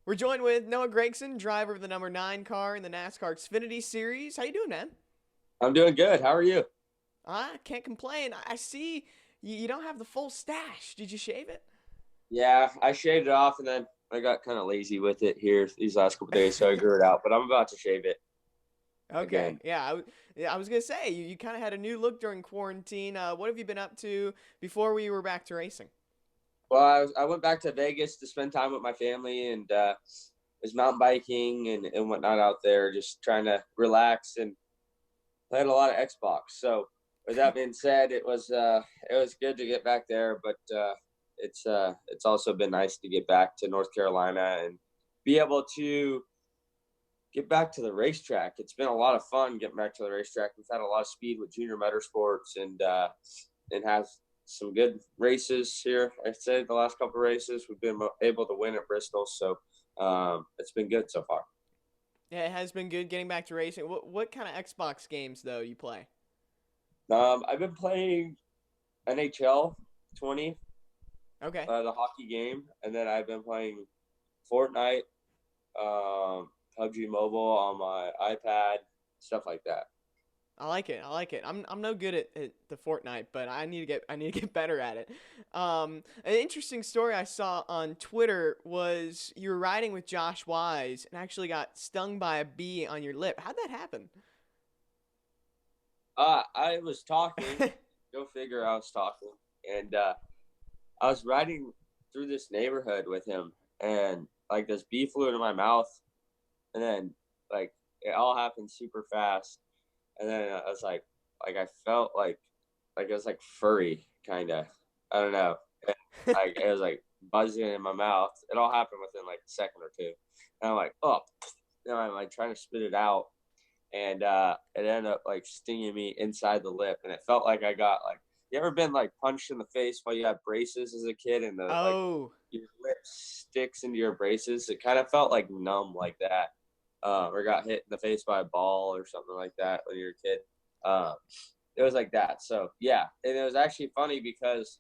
We're joined with Noah Gragson, driver of the number 9 car in the NASCAR Xfinity series. How you doing, man? I'm doing good. How are you? I can't complain. I see you don't have the full stash. Did you shave it? Yeah, I shaved it off and then I got kind of lazy with it here these last couple of days, so I grew it out. But I'm about to shave it Okay, again. yeah, I was gonna say you kind of had a new look during quarantine. What have you been up to before we were back to racing? Well, I went back to Vegas to spend time with my family and was mountain biking and whatnot out there, just trying to relax and played a lot of Xbox. So with that being said, it was good to get back there, but it's also been nice to get back to North Carolina and be able to get back to the racetrack. It's been a lot of fun getting back to the racetrack. We've had a lot of speed with junior motorsports and have some good races here. I'd say the last couple of races we've been able to win at Bristol, so it's been good so far. Yeah, it has been good getting back to racing. What kind of Xbox games though you play? I've been playing NHL 20, Okay, the hockey game, and then I've been playing Fortnite, PUBG Mobile on my iPad, stuff like that. I like it. I like it. I'm no good at the Fortnite, but I need to get better at it. An interesting story I saw on Twitter was you were riding with Josh Wise and actually got stung by a bee on your lip. How'd that happen? I was talking. Go figure. I was talking, and I was riding through this neighborhood with him, and like this bee flew into my mouth, and then like it all happened super fast, and then I was like I felt like it was like furry, kind of. I don't know. And, like it was like buzzing in my mouth. It all happened within like a second or two, and I'm like, oh, and I'm like trying to spit it out, and it ended up like stinging me inside the lip, and it felt like I got like. You ever been like punched in the face while you had braces as a kid, and the like Oh, your lip sticks into your braces? It kind of felt like numb like that, or got hit in the face by a ball or something like that when you were a kid. Um, it was like that. So yeah, and it was actually funny because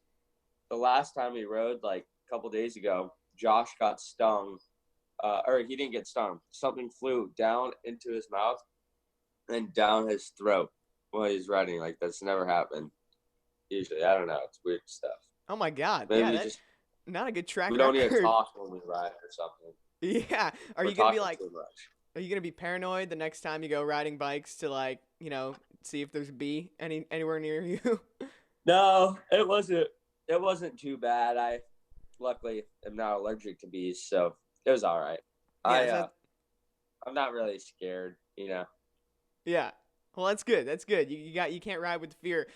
the last time we rode, like a couple days ago, Josh got stung, or he didn't get stung. Something flew down into his mouth and down his throat while he's riding. Like that's never happened usually. I don't know. It's weird stuff. oh my God. Maybe Yeah, we that just not a good track we don't need to record. talk when we ride or something. Yeah. Are We're you gonna be talking like? too much. Are you gonna be paranoid the next time you go riding bikes to like see if there's a bee anywhere near you? No, it wasn't. It wasn't too bad. I luckily am not allergic to bees, so it was all right. Yeah. I So I'm not really scared. yeah. Well, that's good. That's good. You can't ride with fear.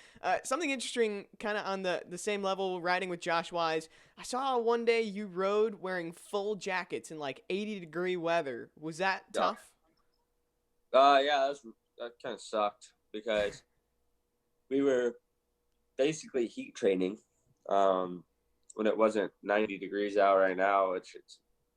Something interesting, kind of on the same level, riding with Josh Wise. I saw one day you rode wearing full jackets in like 80-degree weather. Was that Yeah. tough? Yeah, that kind of sucked because we were basically heat training when it wasn't 90 degrees out right now. It's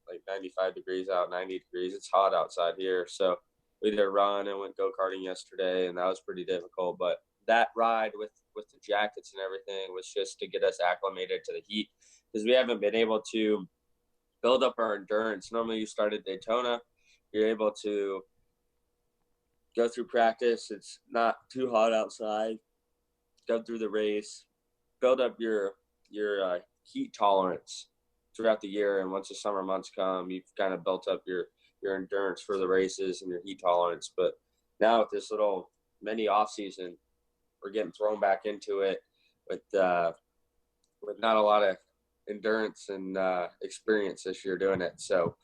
like 95 degrees out, 90 degrees. It's hot outside here. So we did a run and went go-karting yesterday, and that was pretty difficult. But that ride with the jackets and everything was just to get us acclimated to the heat because we haven't been able to build up our endurance. Normally, you start at Daytona, you're able to go through practice. It's not too hot outside. Go through the race, build up your heat tolerance throughout the year, and once the summer months come, you've kind of built up your endurance for the races and your heat tolerance. But now with this little mini off season, we're getting thrown back into it with not a lot of endurance and experience this year doing it. So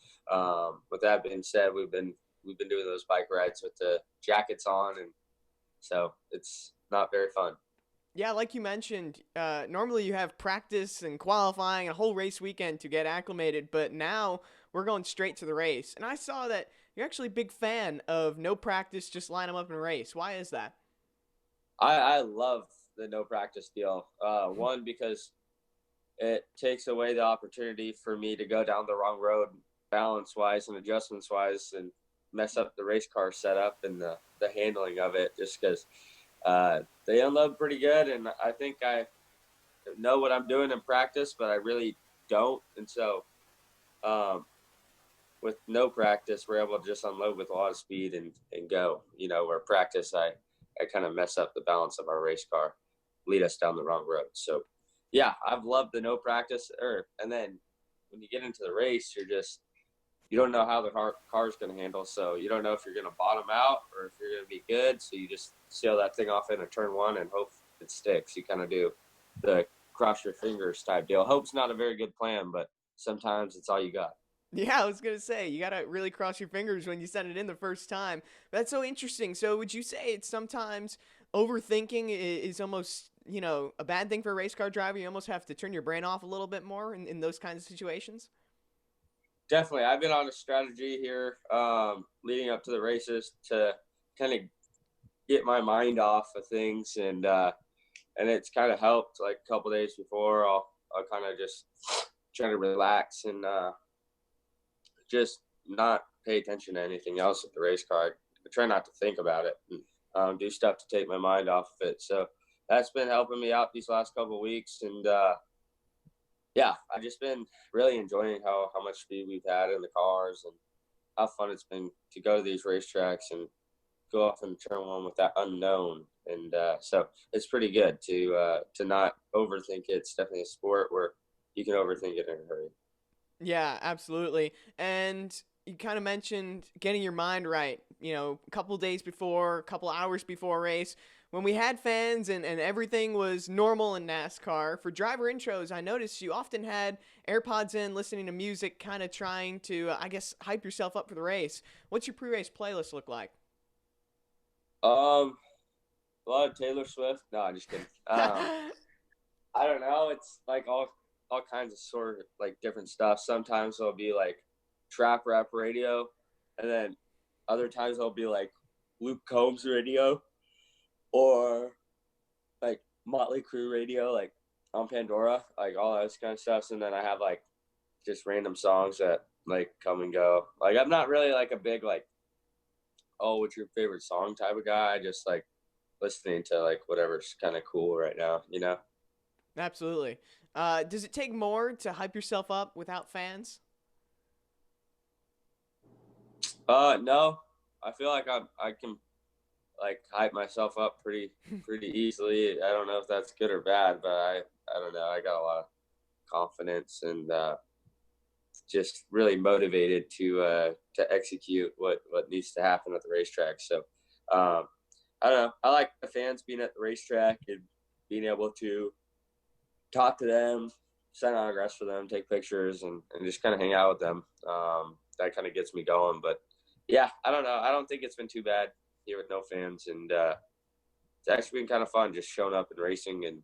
with that being said, we've been doing those bike rides with the jackets on, and so it's not very fun. Yeah, like you mentioned, normally you have practice and qualifying and a whole race weekend to get acclimated, but now we're going straight to the race. And I saw that you're actually a big fan of no practice, just line them up and race. Why is that? I love the no practice deal. One, because it takes away the opportunity for me to go down the wrong road balance wise and adjustments wise and mess up the race car setup and the handling of it just because they unload pretty good. And I think I know what I'm doing in practice, but I really don't. And so um, with no practice, we're able to just unload with a lot of speed and go. Where practice, I kind of mess up the balance of our race car, lead us down the wrong road. So, yeah, I've loved the no practice. And then when you get into the race, you don't know how the car's going to handle. So you don't know if you're going to bottom out or if you're going to be good. So you just seal that thing off in a turn one and hope it sticks. You kind of do the cross your fingers type deal. Hope's not a very good plan, but sometimes it's all you got. Yeah, I was gonna say you gotta really cross your fingers when you send it in the first time. That's so interesting. So, would you say it's sometimes overthinking is almost a bad thing for a race car driver? You almost have to turn your brain off a little bit more in those kinds of situations. Definitely. I've been on a strategy here leading up to the races to kind of get my mind off of things, and it's kind of helped. Like a couple days before, I'll kind of just try to relax and just not pay attention to anything else at the race car. I try not to think about it and do stuff to take my mind off of it. So that's been helping me out these last couple of weeks, and yeah, I've just been really enjoying how much speed we've had in the cars and how fun it's been to go to these racetracks and go off and turn one with that unknown. And so it's pretty good to not overthink it. It's definitely a sport where you can overthink it in a hurry. Yeah, absolutely. And you kind of mentioned getting your mind right, a couple days before, a couple hours before a race. When we had fans and everything was normal in NASCAR, for driver intros, I noticed you often had AirPods in, listening to music, kind of trying to, I guess, hype yourself up for the race. What's your pre race playlist look like? A lot of Taylor Swift. No, I'm just kidding. I don't know. It's like all kinds of sort of like different stuff. Sometimes it'll be like trap rap radio, and then other times it'll be like Luke Combs radio or like Motley Crue radio, like on Pandora, like all that kind of stuff. And then I have like just random songs that like come and go. Like I'm not really like a big like, oh, what's your favorite song type of guy. I just like listening to like whatever's kind of cool right now. Absolutely. Does it take more to hype yourself up without fans? No, I feel like I can like hype myself up pretty easily. I don't know if that's good or bad, but I don't know. I got a lot of confidence and just really motivated to execute what needs to happen at the racetrack. So I don't know. I like the fans being at the racetrack and being able to talk to them, sign autographs for them, take pictures, and just kind of hang out with them. That kind of gets me going. But yeah, I don't know. I don't think it's been too bad here with no fans, and it's actually been kind of fun just showing up and racing and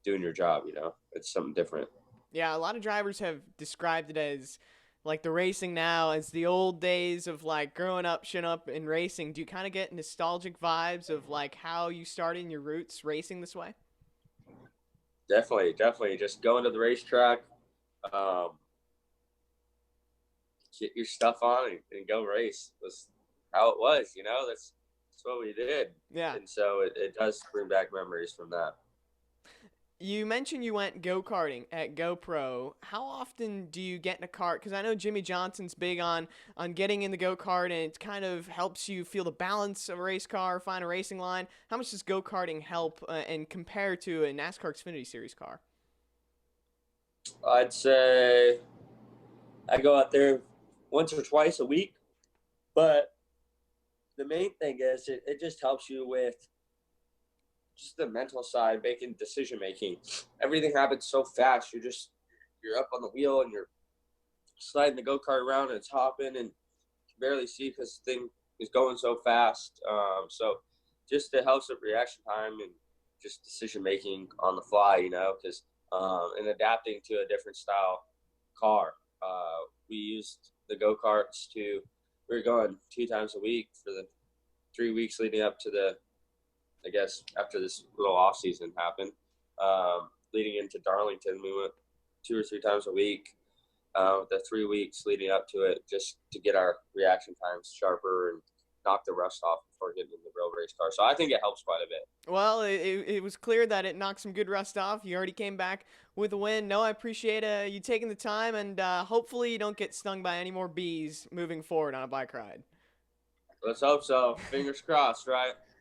doing your job. It's something different. Yeah, a lot of drivers have described it as like the racing now as the old days of like growing up, showing up and racing. Do you kind of get nostalgic vibes of like how you started in your roots racing this way? Definitely. Just going to the racetrack, um, get your stuff on and go race was how it was. That's what we did, Yeah. and so it does bring back memories from that. You mentioned you went go-karting at GoPro. How often do you get in a cart? Because I know Jimmy Johnson's big on getting in the go-kart, and it kind of helps you feel the balance of a race car, find a racing line. How much does go-karting help and compare to a NASCAR Xfinity Series car? I'd say I go out there once or twice a week, but the main thing is it just helps you with just the mental side, making decision making. Everything happens so fast. You're up on the wheel and you're sliding the go kart around and it's hopping and you can barely see because the thing is going so fast. So just it helps with reaction time and just decision making on the fly, because and adapting to a different style car. We used the go karts we were going 2 times a week for the 3 weeks leading up to I guess after this little off season happened, leading into Darlington, we went 2 or 3 times a week. The 3 weeks leading up to it, just to get our reaction times sharper and knock the rust off before getting in the real race car. So I think it helps quite a bit. Well, it was clear that it knocked some good rust off. You already came back with a win. No, I appreciate you taking the time, and hopefully you don't get stung by any more bees moving forward on a bike ride. Let's hope so. Fingers crossed, right?